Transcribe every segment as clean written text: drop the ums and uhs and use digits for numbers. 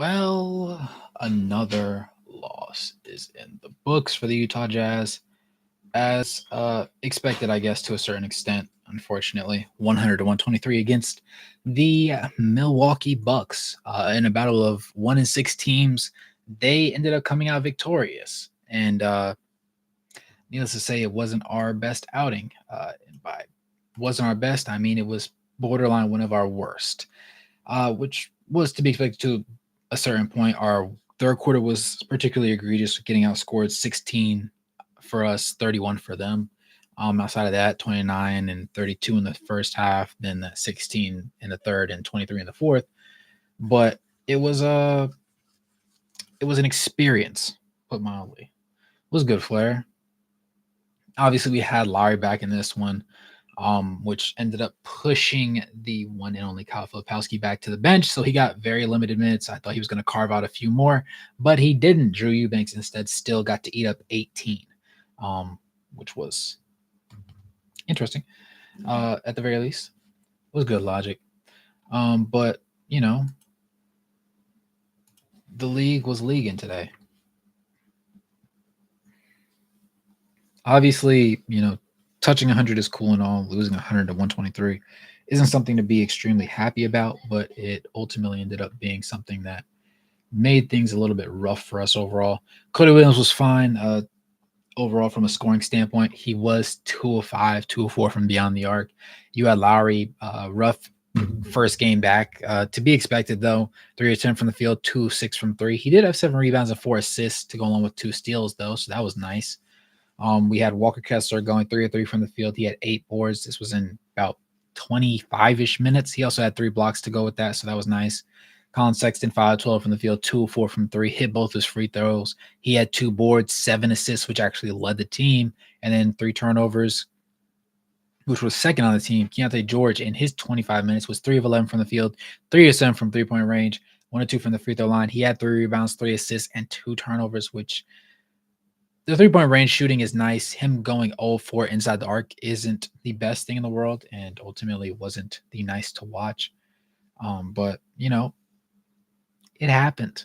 Well, another loss is in the books for the Utah Jazz, as expected, I guess, to a certain extent. Unfortunately, 100 to 123 against the Milwaukee Bucks in a battle of 1-6 teams. They ended up coming out victorious, and needless to say, it wasn't our best outing. And by wasn't our best, I mean it was borderline one of our worst, which was to be expected to a certain point. Our third quarter was particularly egregious, getting outscored 16 for us, 31 for them. Outside of that, 29 and 32 in the first half, then 16 in the third and 23 in the fourth. But it was a it was an experience, put mildly. It was good flair. Obviously, we had Lowry back in this one, which ended up pushing the one and only Kyle Filipowski back to the bench. So he got very limited minutes. I thought he was going to carve out a few more, but he didn't. Drew Eubanks instead still got to eat up 18, which was interesting at the very least. It was good logic. But, the league was leaguing today. Obviously, touching 100 is cool and all. Losing 100 to 123 isn't something to be extremely happy about, but it ultimately ended up being something that made things a little bit rough for us overall. Cody Williams was fine overall from a scoring standpoint. He was 2 of 5, 2 of 4 from beyond the arc. You had Lowry, rough first game back. To be expected, though, 3 of 10 from the field, 2 of 6 from 3. He did have 7 rebounds and 4 assists to go along with 2 steals, though, so that was nice. We had Walker Kessler going 3 of 3 from the field. He had 8 boards. This was in about 25-ish minutes. He also had 3 blocks to go with that, so that was nice. Colin Sexton, 5 of 12 from the field, 2 of 4 from 3, hit both his free throws. He had 2 boards, 7 assists, which actually led the team, and then 3 turnovers, which was second on the team. Keontae George, in his 25 minutes, was 3 of 11 from the field, 3 of 7 from three-point range, 1 of 2 from the free throw line. He had 3 rebounds, 3 assists, and 2 turnovers, which the three-point range shooting is nice. Him going 0-4 inside the arc isn't the best thing in the world, and ultimately wasn't the nice to watch. But, it happened.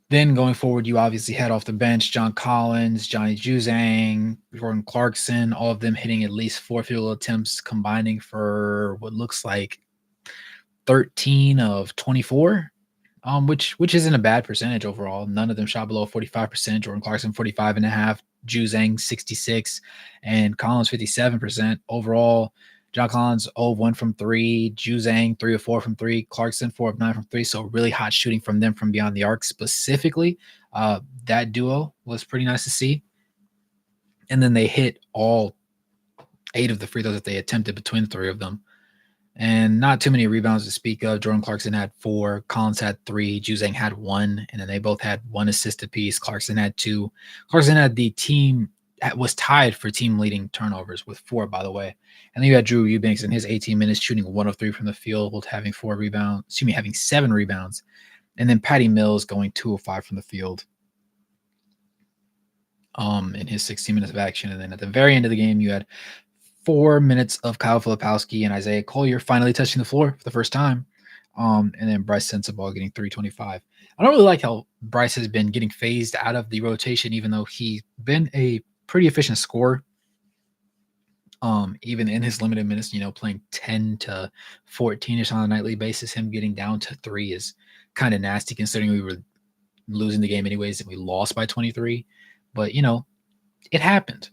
Then going forward, you obviously had off the bench John Collins, Johnny Juzang, Jordan Clarkson, all of them hitting at least 4 field goal attempts, combining for what looks like 13 of 24. Which isn't a bad percentage overall. None of them shot below 45%. Jordan Clarkson 45.5%, Juzang 66%, and Collins 57%. Overall, John Collins 0 of 1 from 3, Juzang 3 of 4 from 3, Clarkson 4 of 9 from 3. So really hot shooting from them from beyond the arc specifically. That duo was pretty nice to see. And then they hit all 8 of the free throws that they attempted between the 3 of them. And not too many rebounds to speak of. Jordan Clarkson had 4, Collins had 3, Juzang had 1, and then they both had 1 assist apiece. Clarkson had 2. Clarkson had was tied for team leading turnovers with 4, by the way. And then you had Drew Eubanks in his 18 minutes shooting 1 of 3 from the field, having 7 rebounds. And then Patty Mills going 2 of 5 from the field in his 16 minutes of action. And then at the very end of the game, you had 4 minutes of Kyle Filipowski and Isaiah Collier finally touching the floor for the first time. And then Bryce Sensabaugh getting 325. I don't really like how Bryce has been getting phased out of the rotation, even though he's been a pretty efficient scorer. Even in his limited minutes, playing 10 to 14-ish on a nightly basis, him getting down to 3 is kind of nasty considering we were losing the game anyways and we lost by 23. But, it happened.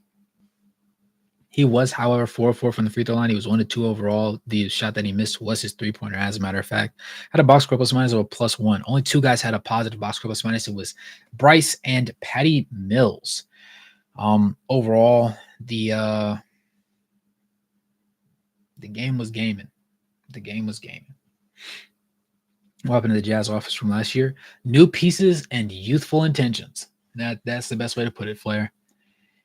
He was, however, 4 of 4 from the free throw line. He was 1 of 2 overall. The shot that he missed was his 3-pointer, as a matter of fact. Had a box score plus minus of a +1. Only 2 guys had a positive box score plus minus. It was Bryce and Patty Mills. Overall, the game was gaming. The game was gaming. What happened to the Jazz office from last year? New pieces and youthful intentions. That's the best way to put it, Flair.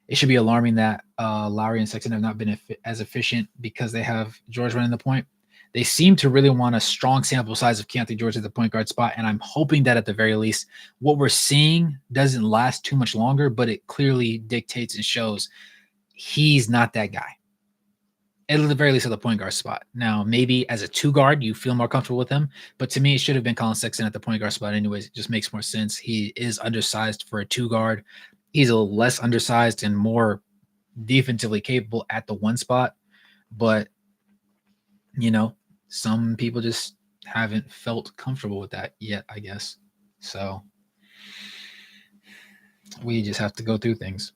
It should be alarming that Lowry and Sexton have not been as efficient because they have George running the point. They seem to really want a strong sample size of Keontae George at the point guard spot, and I'm hoping that at the very least what we're seeing doesn't last too much longer, but it clearly dictates and shows he's not that guy. at the very least at the point guard spot. Now, maybe as a 2 guard, you feel more comfortable with him, but to me, it should have been Colin Sexton at the point guard spot anyways. It just makes more sense. He is undersized for a 2 guard. He's a little less undersized and more defensively capable at the 1 spot, but you know, some people just haven't felt comfortable with that yet, I guess. So we just have to go through things.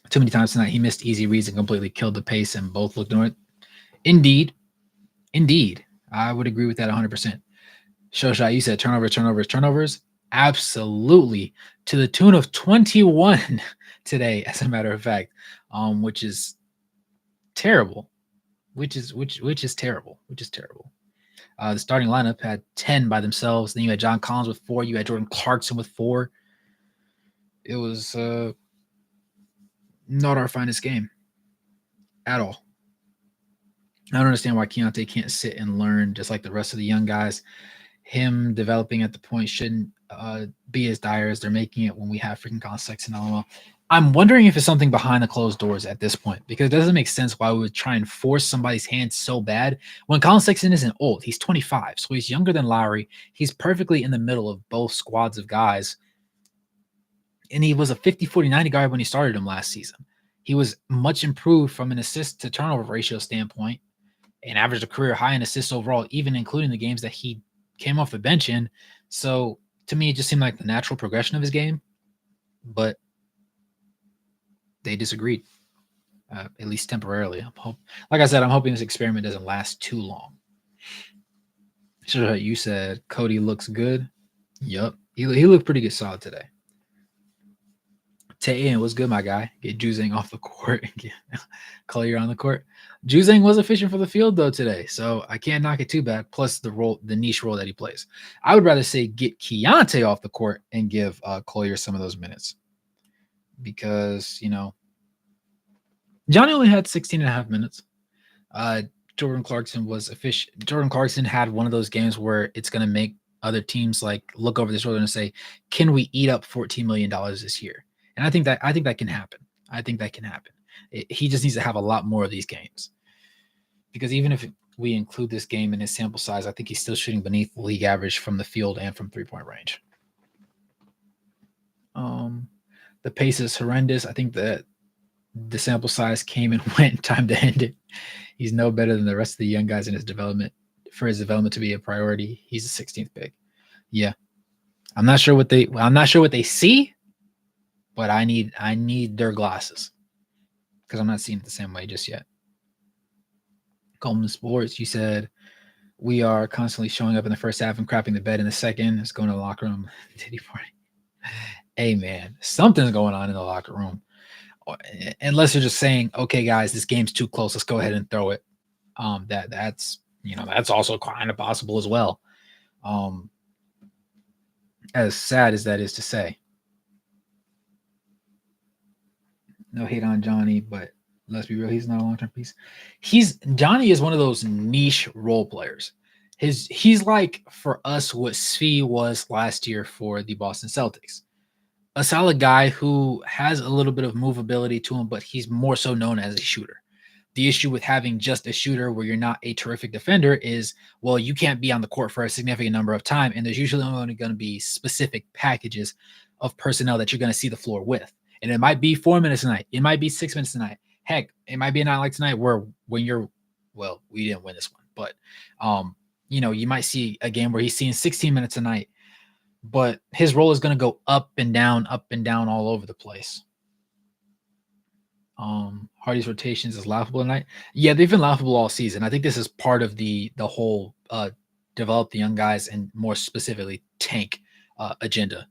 Too many times tonight he missed easy reads and completely killed the pace, and both looked north. Indeed, I would agree with that 100%. Shosha, you said turnovers. Absolutely, to the tune of 21 today, as a matter of fact, which is terrible. Which is terrible. The starting lineup had 10 by themselves. Then you had John Collins with 4. You had Jordan Clarkson with 4. It was not our finest game at all. I don't understand why Keontae can't sit and learn just like the rest of the young guys. Him developing at the point shouldn't be as dire as they're making it when we have freaking Colin Sexton. LOL. I'm wondering if it's something behind the closed doors at this point, because it doesn't make sense why we would try and force somebody's hand so bad when Colin Sexton isn't old. He's 25, so he's younger than Lowry. He's perfectly in the middle of both squads of guys. And he was a 50-40-90 guy when he started him last season. He was much improved from an assist to turnover ratio standpoint and averaged a career high in assists overall, even including the games that he came off the bench in. So to me, it just seemed like the natural progression of his game, but they disagreed, at least temporarily. Like I said, I'm hoping this experiment doesn't last too long. So you said Cody looks good. Yup, he looked pretty good, solid today. Tae was good, my guy. Get Juzang off the court and get Collier on the court. Juzang was efficient for the field though today, so I can't knock it too bad. Plus the niche role that he plays. I would rather say get Keontae off the court and give Collier some of those minutes, because Johnny only had 16 and a half minutes. Jordan Clarkson was efficient. Jordan Clarkson had one of those games where it's going to make other teams like look over their shoulder and say, "Can we eat up $14 million this year?" And I think that can happen. He just needs to have a lot more of these games, because even if we include this game in his sample size, I think he's still shooting beneath league average from the field and from 3-point range. The pace is horrendous. I think that the sample size came and went. Time to end it. He's no better than the rest of the young guys in his development. For his development to be a priority, he's a 16th pick. Yeah, I'm not sure what they see, but I need their glasses, because I'm not seeing it the same way just yet. Coleman Sports, you said we are constantly showing up in the first half and crapping the bed in the second. It's going to the locker room. Titty party. Hey man, something's going on in the locker room. Unless they're just saying, okay, guys, this game's too close. Let's go ahead and throw it. That's also kind of possible as well. As sad as that is to say. No hate on Johnny, but let's be real, he's not a long-term piece. Johnny is one of those niche role players. He's like for us what Svi was last year for the Boston Celtics. A solid guy who has a little bit of movability to him, but he's more so known as a shooter. The issue with having just a shooter where you're not a terrific defender is, well, you can't be on the court for a significant number of time, and there's usually only going to be specific packages of personnel that you're going to see the floor with. And it might be 4 minutes a night. It might be 6 minutes a night. Heck, it might be a night like tonight where we didn't win this one, but you might see a game where he's seeing 16 minutes a night, but his role is going to go up and down all over the place. Hardy's rotations is laughable tonight. Yeah, they've been laughable all season. I think this is part of the whole develop the young guys and more specifically tank agenda.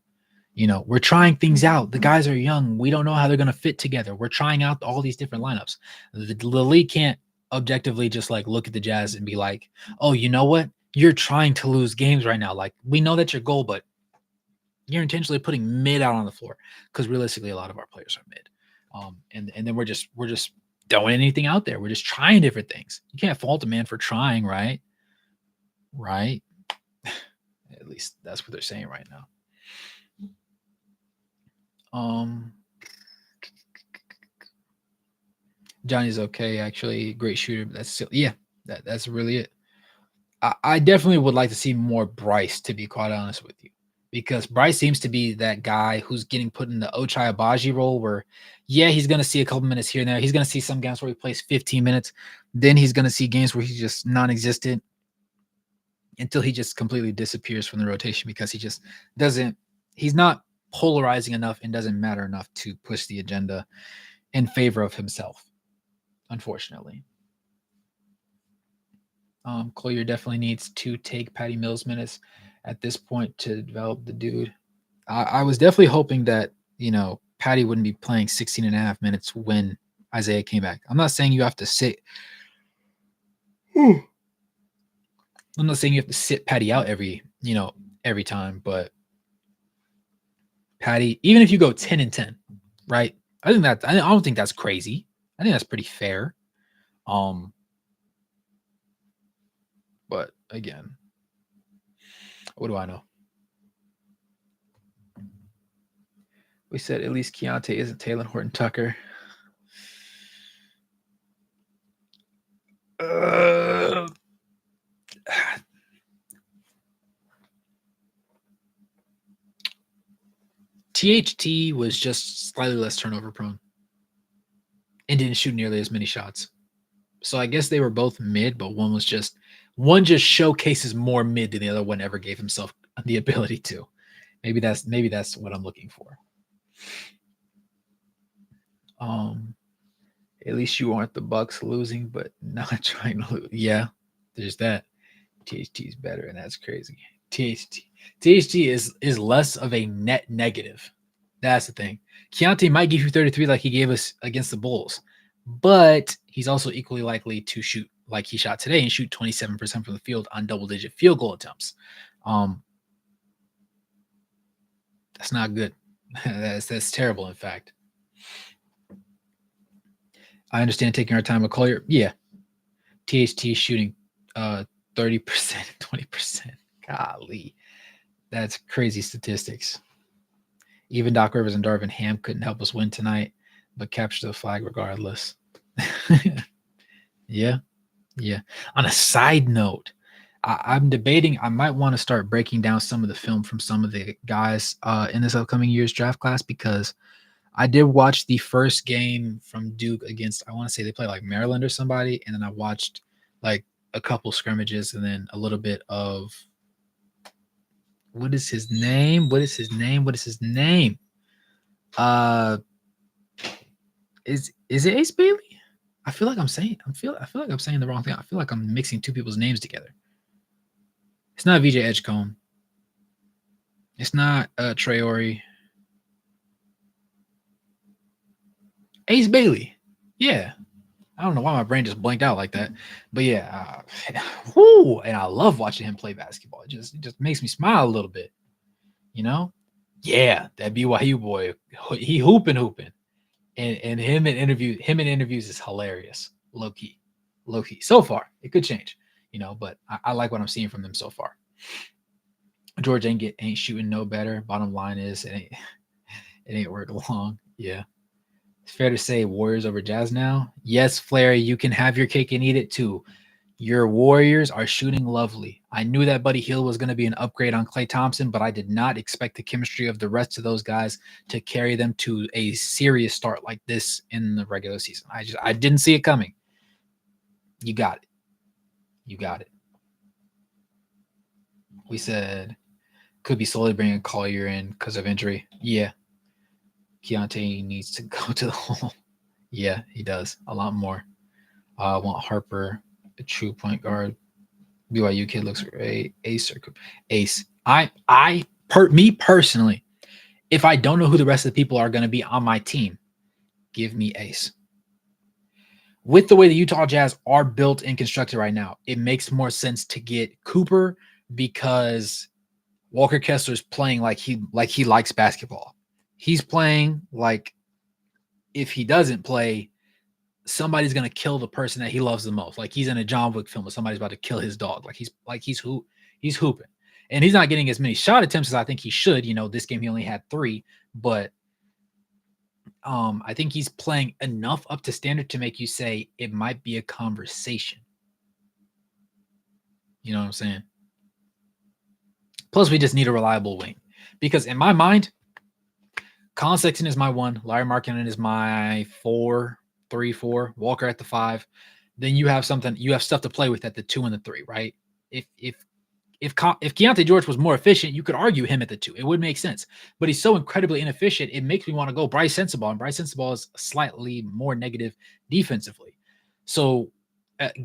We're trying things out. The guys are young. We don't know how they're going to fit together. We're trying out all these different lineups. The league can't objectively just like look at the Jazz and be like, oh, you know what? You're trying to lose games right now. Like, we know that's your goal, but you're intentionally putting mid out on the floor, because realistically, a lot of our players are mid. And then we're just throwing anything out there. We're just trying different things. You can't fault a man for trying, right? Right. At least that's what they're saying right now. Johnny's okay, actually. Great shooter. But that's still, yeah, that's really it. I definitely would like to see more Bryce, to be quite honest with you, because Bryce seems to be that guy who's getting put in the Ochai Abaji role where, yeah, he's going to see a couple minutes here and there. He's going to see some games where he plays 15 minutes. Then he's going to see games where he's just non existent until he just completely disappears from the rotation because he just doesn't, he's not polarizing enough and doesn't matter enough to push the agenda in favor of himself, unfortunately. Collier definitely needs to take Patty Mills minutes at this point to develop the dude. I was definitely hoping that, Patty wouldn't be playing 16 and a half minutes when Isaiah came back. I'm not saying you have to sit. I'm not saying you have to sit Patty out every time, but Patty, even if you go 10 and 10, right? I don't think that's crazy. I think that's pretty fair. But again, what do I know? We said at least Keontae isn't Taylor Horton Tucker. THT was just slightly less turnover prone and didn't shoot nearly as many shots. So I guess they were both mid, but one just showcases more mid than the other one ever gave himself the ability to. Maybe that's what I'm looking for. At least you aren't the Bucks losing, but not trying to lose. Yeah, there's that. THT is better, and that's crazy. THT is less of a net negative. That's the thing. Keontae might give you 33 like he gave us against the Bulls, but he's also equally likely to shoot like he shot today and shoot 27% from the field on double-digit field goal attempts. That's not good. That's terrible, in fact. I understand taking our time with Collier. Yeah. THT shooting 30%, 20%. Golly. That's crazy statistics. Even Doc Rivers and Darvin Ham couldn't help us win tonight, but capture the flag regardless. Yeah. Yeah. On a side note, I'm debating I might want to start breaking down some of the film from some of the guys in this upcoming year's draft class because I did watch the first game from Duke against, I want to say they play like Maryland or somebody, and then I watched like a couple scrimmages and then a little bit of what is his name? Is it Ace Bailey? I feel like I'm saying the wrong thing. I feel like I'm mixing two people's names together. It's not VJ Edgecombe. It's not Traore. Ace Bailey. Yeah. I don't know why my brain just blanked out like that. But yeah. And I love watching him play basketball. It just makes me smile a little bit. Yeah, that BYU boy. He hooping. And him in interviews is hilarious. Low key. So far. It could change, but I like what I'm seeing from them so far. George ain't shooting no better. Bottom line is it ain't worked long. Yeah. It's fair to say Warriors over Jazz now. Yes, Flary, you can have your cake and eat it too. Your Warriors are shooting lovely. I knew that Buddy Hield was going to be an upgrade on Klay Thompson, but I did not expect the chemistry of the rest of those guys to carry them to a serious start like this in the regular season. I didn't see it coming. You got it. We said could be slowly bringing Collier in because of injury. Yeah. Keontae needs to go to the hole. Yeah, he does. A lot more. I want Harper, a true point guard. BYU kid looks great. Ace. Me personally, if I don't know who the rest of the people are going to be on my team, give me Ace. With the way the Utah Jazz are built and constructed right now, it makes more sense to get Cooper because Walker Kessler's playing like he likes basketball. He's playing like if he doesn't play, somebody's gonna kill the person that he loves the most. Like he's in a John Wick film where somebody's about to kill his dog. He's hooping. And he's not getting as many shot attempts as I think he should. This game he only had 3, but I think he's playing enough up to standard to make you say it might be a conversation. You know what I'm saying? Plus, we just need a reliable wing. Because in my mind, Colin Sexton is my 1, Larry Markkinen is my 4, 3, 4, Walker at the 5. Then you have stuff to play with at the 2 and the 3, right? If Keontae George was more efficient, you could argue him at the 2. It would make sense. But he's so incredibly inefficient, it makes me want to go Bryce Sensabaugh. And Bryce Sensabaugh is slightly more negative defensively. So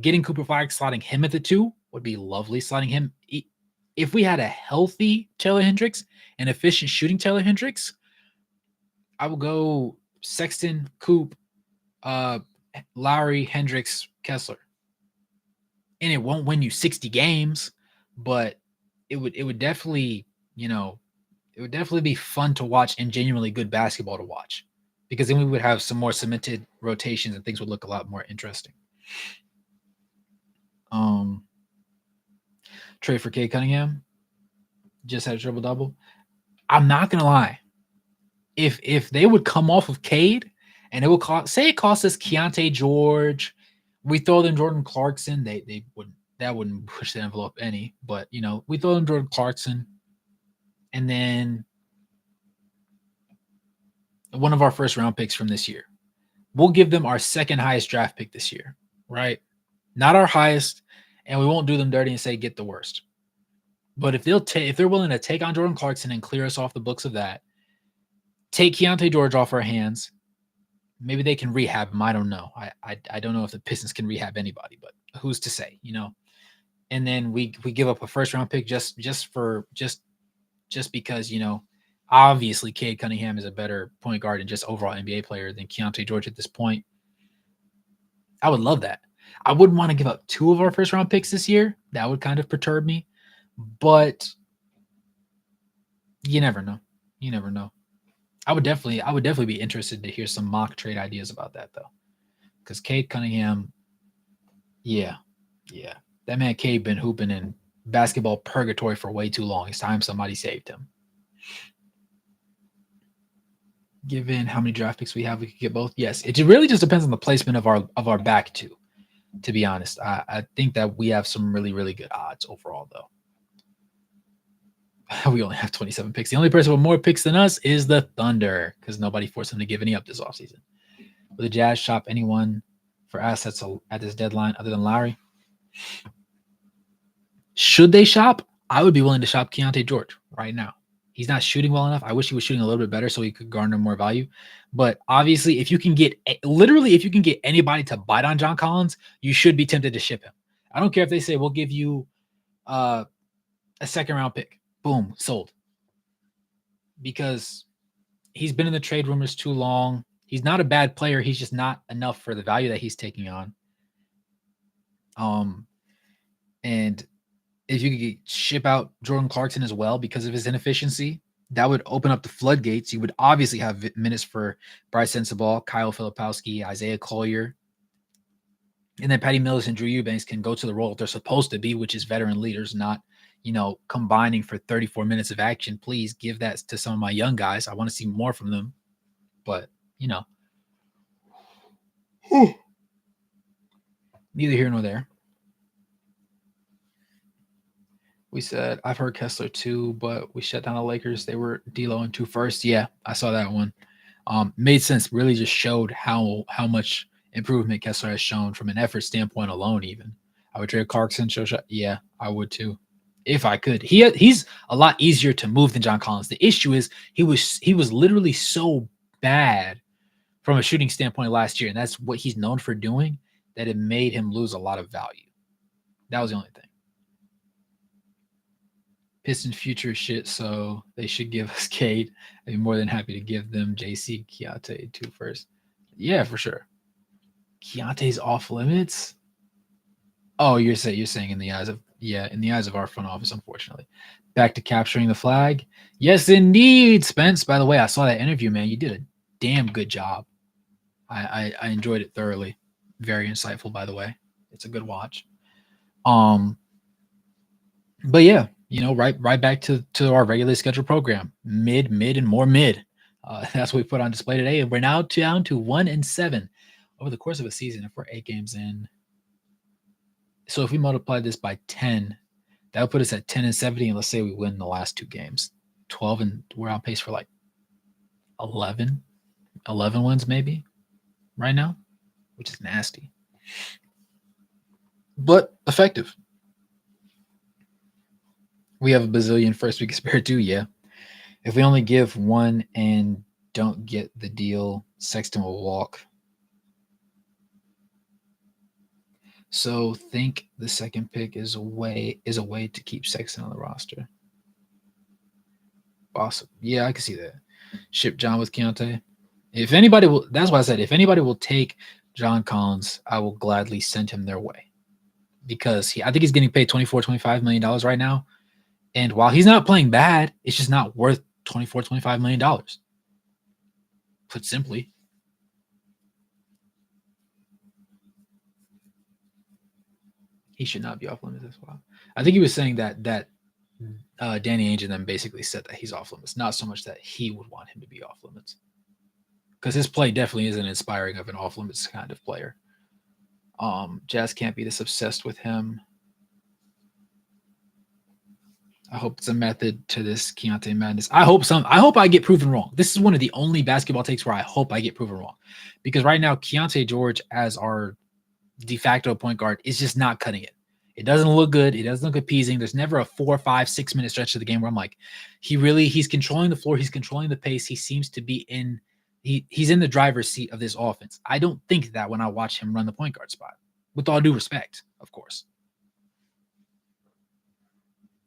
getting Cooper Flag, slotting him at the 2 would be lovely. Slotting him. If we had a healthy Taylor Hendricks, an efficient shooting Taylor Hendricks, I will go Sexton, Coop, Lowry, Hendricks, Kessler. And it won't win you 60 games, but it would definitely, it would definitely be fun to watch and genuinely good basketball to watch, because then we would have some more cemented rotations and things would look a lot more interesting. Trade for Cade Cunningham. Just had a triple double. I'm not gonna lie. If they would come off of Cade and it would cost us Keontae George, we throw in Jordan Clarkson, they wouldn't push the envelope any, but we throw in Jordan Clarkson, and then one of our first round picks from this year. We'll give them our second highest draft pick this year, right? Not our highest, and we won't do them dirty and say get the worst. But if they're willing to take on Jordan Clarkson and clear us off the books of that, take Keontae George off our hands, maybe they can rehab him. I don't know. I don't know if the Pistons can rehab anybody, but who's to say, And then we give up a first round pick just because, obviously Cade Cunningham is a better point guard and just overall NBA player than Keontae George at this point. I would love that. I wouldn't want to give up 2 of our first round picks this year. That would kind of perturb me, but you never know. You never know. I would definitely be interested to hear some mock trade ideas about that, though, because Cade Cunningham, yeah, that man Cade been hooping in basketball purgatory for way too long. It's time somebody saved him. Given how many draft picks we have, we could get both. Yes, it really just depends on the placement of our back two. To be honest, I think that we have some really, really good odds overall, though. We only have 27 picks. The only person with more picks than us is the Thunder, because nobody forced them to give any up this offseason. Will the Jazz shop anyone for assets at this deadline other than Lowry? Should they shop? I would be willing to shop Keontae George right now. He's not shooting well enough. I wish he was shooting a little bit better so he could garner more value. But obviously, if you can get anybody to bite on John Collins, you should be tempted to ship him. I don't care if they say, we'll give you a second round pick. Boom, sold. Because he's been in the trade rumors too long. He's not a bad player. He's just not enough for the value that he's taking on. And if you could ship out Jordan Clarkson as well because of his inefficiency, that would open up the floodgates. You would obviously have minutes for Bryce Sensabaugh, Kyle Filipowski, Isaiah Collier. And then Patty Mills and Drew Eubanks can go to the role that they're supposed to be, which is veteran leaders, not combining for 34 minutes of action. Please give that to some of my young guys. I want to see more from them. But, neither here nor there. We said, I've heard Kessler too, but we shut down the Lakers. They were D'Lo and 2 first. Yeah, I saw that one. Made sense. Really just showed how much improvement Kessler has shown from an effort standpoint alone. Even I would trade Clarkson. Yeah, I would too. If I could. He's a lot easier to move than John Collins. The issue is he was literally so bad from a shooting standpoint last year, and that's what he's known for doing, that it made him lose a lot of value. That was the only thing. Piston future shit, so they should give us Cade. I'd be more than happy to give them JC Keontae 2 first. Yeah, for sure. Keontae's off limits? Oh, you're saying in the eyes of our front office, unfortunately. Back to capturing the flag. Yes, indeed, Spence. By the way, I saw that interview, man. You did a damn good job. I enjoyed it thoroughly. Very insightful, by the way. It's a good watch. But yeah, right back to our regularly scheduled program. Mid, and more mid. That's what we put on display today. And we're now down to 1-7 over the course of a season. If we're 8 games in, so if we multiply this by 10, that would put us at 10-70. And let's say we win the last 2 games, 12, and we're on pace for like 11 wins maybe right now, which is nasty, but effective. We have a bazillion first week spare too. Yeah. If we only give one and don't get the deal, Sexton will walk. So think the second pick is a way to keep Sexton on the roster. Awesome. Yeah, I can see that. Ship John with Keontae. If anybody will, that's why I said if anybody will take John Collins, I will gladly send him their way. Because I think he's getting paid $24-25 million right now. And while he's not playing bad, it's just not worth $24-25 million. Put simply. He should not be off limits as well. I think he was saying that Danny Ainge and them basically said that he's off limits, not so much that he would want him to be off limits. Because his play definitely isn't inspiring of an off limits kind of player. Jazz can't be this obsessed with him. I hope it's a method to this Keontae madness. I hope I get proven wrong. This is one of the only basketball takes where I hope I get proven wrong. Because right now, Keontae George as our de facto point guard is just not cutting it. It doesn't look good. It doesn't look appeasing. There's never a 4, 5, 6 minute stretch of the game where I'm like, he's controlling the floor. He's controlling the pace. He seems to be he's in the driver's seat of this offense. I don't think that when I watch him run the point guard spot, with all due respect, of course.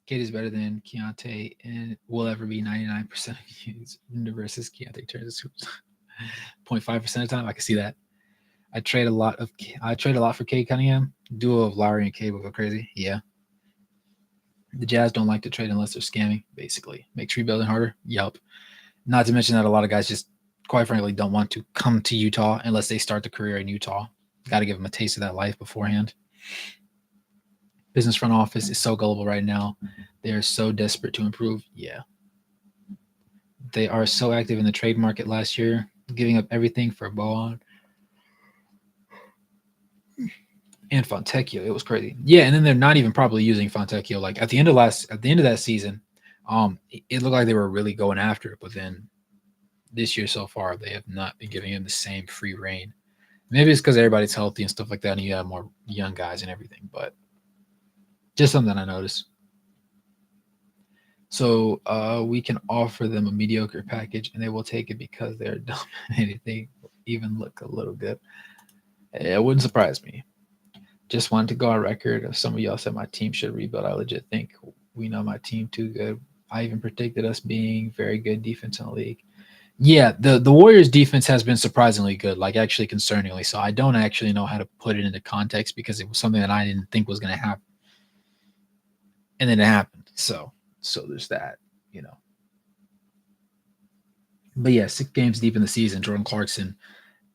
Kid is better than Keontae and will ever be 99% of use versus Keontae turns 0.5% of the time. I can see that. I trade a lot for Cade Cunningham. Duo of Lowry and Cade will go crazy. Yeah. The Jazz don't like to trade unless they're scamming, basically. Makes rebuilding harder. Yup. Not to mention that a lot of guys just, quite frankly, don't want to come to Utah unless they start the career in Utah. Got to give them a taste of that life beforehand. Business front office is so gullible right now. They are so desperate to improve. Yeah. They are so active in the trade market last year, giving up everything for Bowen and Fontecchio. It was crazy. Yeah, and then they're not even probably using Fontecchio. Like at the end of that season, it looked like they were really going after it, but then this year so far, they have not been giving him the same free reign. Maybe it's because everybody's healthy and stuff like that, and you have more young guys and everything, but just something I noticed. So we can offer them a mediocre package, and they will take it because they're dominated. They even look a little good. It wouldn't surprise me. Just wanted to go on record. If some of y'all said my team should rebuild, I legit think we know my team too good. I even predicted us being very good defense in the league. Yeah, the Warriors defense has been surprisingly good, like actually concerningly. So I don't actually know how to put it into context because it was something that I didn't think was going to happen. And then it happened. So there's that, But yeah, 6 games deep in the season, Jordan Clarkson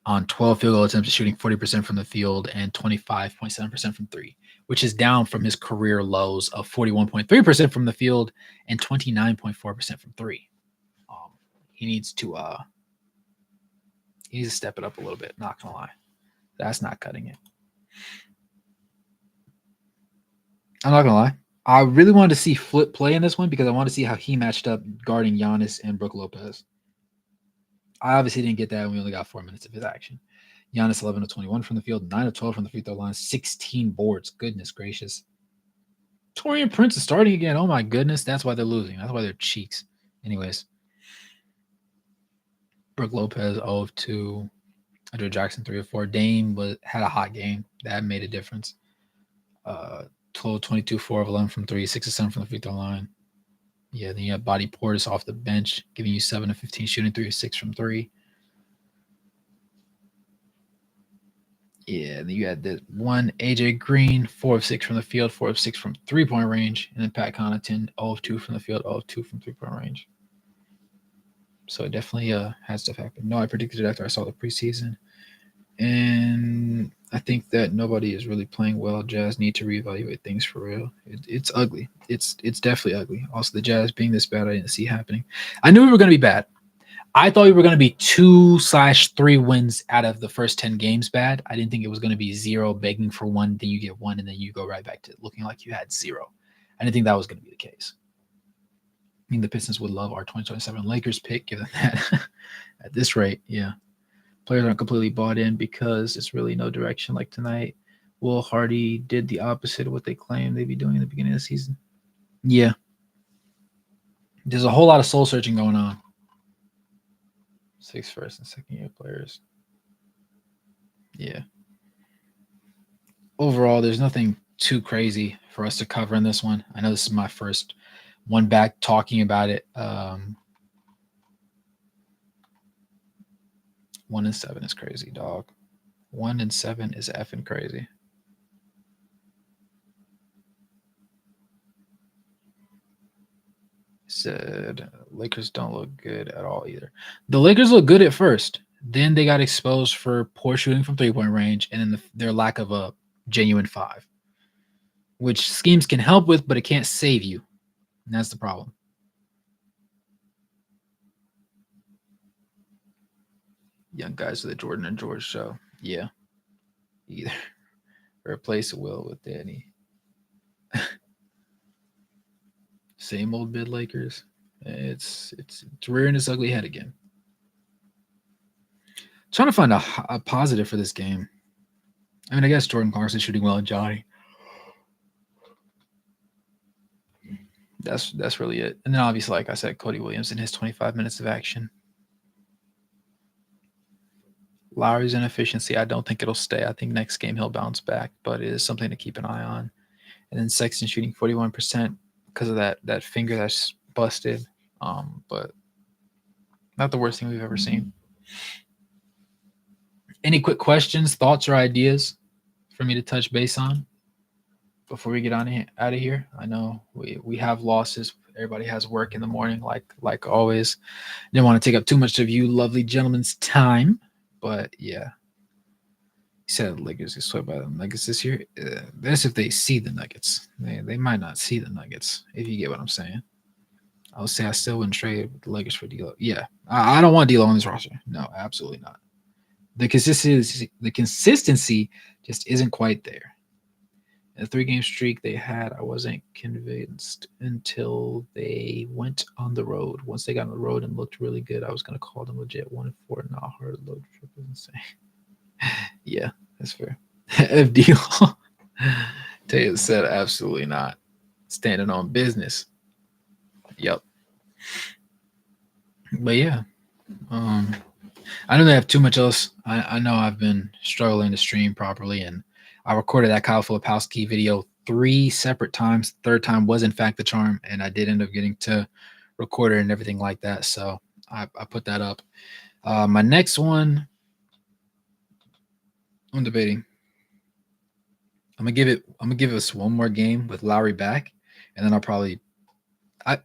on 12 field goal attempts, shooting 40% from the field and 25.7% from three, which is down from his career lows of 41.3% from the field and 29.4% from three. He needs to step it up a little bit. Not gonna lie, that's not cutting it. I'm not gonna lie. I really wanted to see Flip play in this one because I wanted to see how he matched up guarding Giannis and Brook Lopez. I obviously didn't get that, and we only got 4 minutes of his action. Giannis 11 of 21 from the field, 9 of 12 from the free throw line, 16 boards. Goodness gracious. Taurean Prince is starting again. Oh my goodness, that's why they're losing. That's why they're cheeks. Anyways. Brook Lopez 0 of 2. Andre Jackson 3 of 4. Dame had a hot game. That made a difference. 12, 22, 4 of 11 from 3, 6 of 7 from the free throw line. Yeah, then you have Body Portis off the bench, giving you 7 of 15, shooting 3 of 6 from 3. Yeah, then you had the one AJ Green, 4 of 6 from the field, 4 of 6 from 3-point range, and then Pat Connaughton, 0 of 2 from the field, 0 of 2 from 3-point range. So it definitely had stuff happen. No, I predicted it after I saw the preseason. And I think that nobody is really playing well. Jazz need to reevaluate things for real. It's ugly. It's definitely ugly. Also, the Jazz being this bad, I didn't see happening. I knew we were going to be bad. I thought we were going to be 2/3 wins out of the first 10 games bad. I didn't think it was going to be 0 begging for one, then you get one, and then you go right back to looking like you had 0. I didn't think that was going to be the case. I mean, the Pistons would love our 2027 Lakers pick, given that at this rate, yeah. Players aren't completely bought in because it's really no direction like tonight. Will Hardy did the opposite of what they claimed they'd be doing in the beginning of the season. Yeah. There's a whole lot of soul searching going on. 6 first and second year players. Yeah. Overall, there's nothing too crazy for us to cover in this one. I know this is my first one back talking about it. 1-7 is crazy, dog. 1-7 is effing crazy. Said Lakers don't look good at all either. The Lakers look good at first. Then they got exposed for poor shooting from 3-point range and then their lack of a genuine 5, which schemes can help with, but it can't save you. And that's the problem. Young guys with the Jordan and George show. Yeah. Either replace Will with Danny. Same old mid Lakers. It's rearing its ugly head again. Trying to find a positive for this game. I mean, I guess Jordan Clarkson shooting well and Johnny. That's really it. And then obviously, like I said, Cody Williams in his 25 minutes of action. Lowry's inefficiency, I don't think it'll stay. I think next game he'll bounce back, but it is something to keep an eye on. And then Sexton shooting 41% because of that finger that's busted. But not the worst thing we've ever seen. Any quick questions, thoughts, or ideas for me to touch base on before we get out of here? I know we have losses. Everybody has work in the morning, like always. Didn't want to take up too much of you lovely gentlemen's time, but yeah. He said the Lakers get swept by the Nuggets this year. That's if they see the Nuggets. They might not see the Nuggets, if you get what I'm saying. I would say I still wouldn't trade the Lakers for D'Lo. Yeah, I don't want D'Lo on this roster. No, absolutely not. The consistency just isn't quite there. In the 3-game streak they had, I wasn't convinced until they went on the road. Once they got on the road and looked really good, I was going to call them legit 1-4. Not hard load trip is insane. Yeah, that's fair. FD Taylor said absolutely not. Standing on business. Yep. But yeah. I don't have too much else. I know I've been struggling to stream properly, and I recorded that Kyle Filipowski video 3 separate times. Third time was in fact the charm, and I did end up getting to record it and everything like that. So I put that up. My next one, I'm debating. I'm gonna give us one more game with Lowry back, and then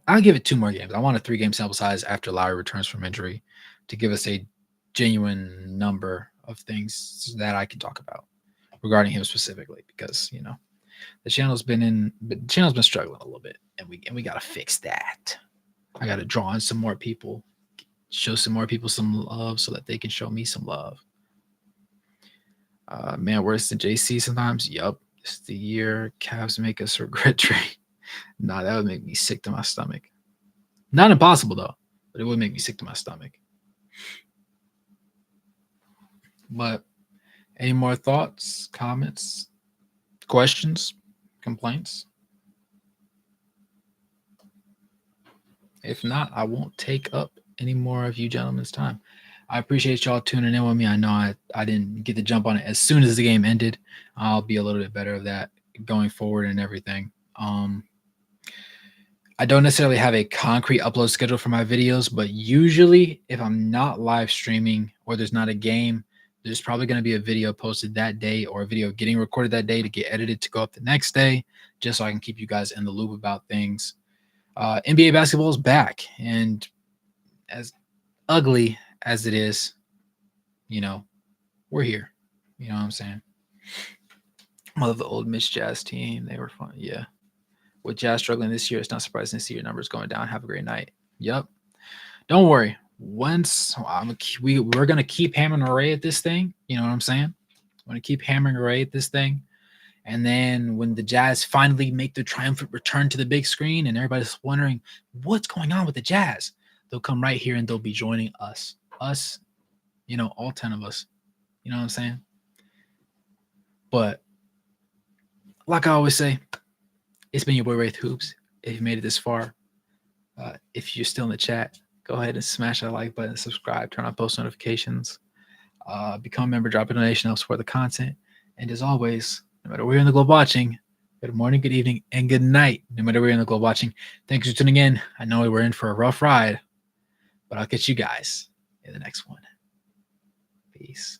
I'll give it 2 more games. I want a 3-game sample size after Lowry returns from injury to give us a genuine number of things that I can talk about regarding him specifically, because the channel's been struggling a little bit, and we gotta fix that. I gotta draw in some more people, show some more people some love so that they can show me some love. Man, worse than JC sometimes. Yup, it's the year Cavs make us regret trade. Nah, that would make me sick to my stomach. Not impossible though, but it would make me sick to my stomach. But any more thoughts, comments, questions, complaints? If not, I won't take up any more of you gentlemen's time. I appreciate y'all tuning in with me. I know I didn't get to jump on it as soon as the game ended. I'll be a little bit better of that going forward and everything. I don't necessarily have a concrete upload schedule for my videos, but usually if I'm not live streaming or there's not a game, there's probably going to be a video posted that day or a video getting recorded that day to get edited to go up the next day, just so I can keep you guys in the loop about things. NBA basketball is back, and as ugly as it is, we're here. You know what I'm saying? I love the old Mitch Jazz team. They were fun. Yeah. With Jazz struggling this year, it's not surprising to see your numbers going down. Have a great night. Yep. Don't worry. once we're gonna keep hammering away at this thing. You know what I'm saying? We're gonna keep hammering away at this thing. And then when the Jazz finally make their triumphant return to the big screen and everybody's wondering what's going on with the Jazz, they'll come right here and they'll be joining us. Us, all 10 of us. You know what I'm saying? But like I always say, it's been your boy Wraith Hoops. If you made it this far, if you're still in the chat, go ahead and smash that like button, subscribe, turn on post notifications, become a member, drop a donation, help support the content. And as always, no matter where you're in the globe watching, good morning, good evening, and good night. No matter where you're in the globe watching, thanks for tuning in. I know we're in for a rough ride, but I'll catch you guys in the next one. Peace.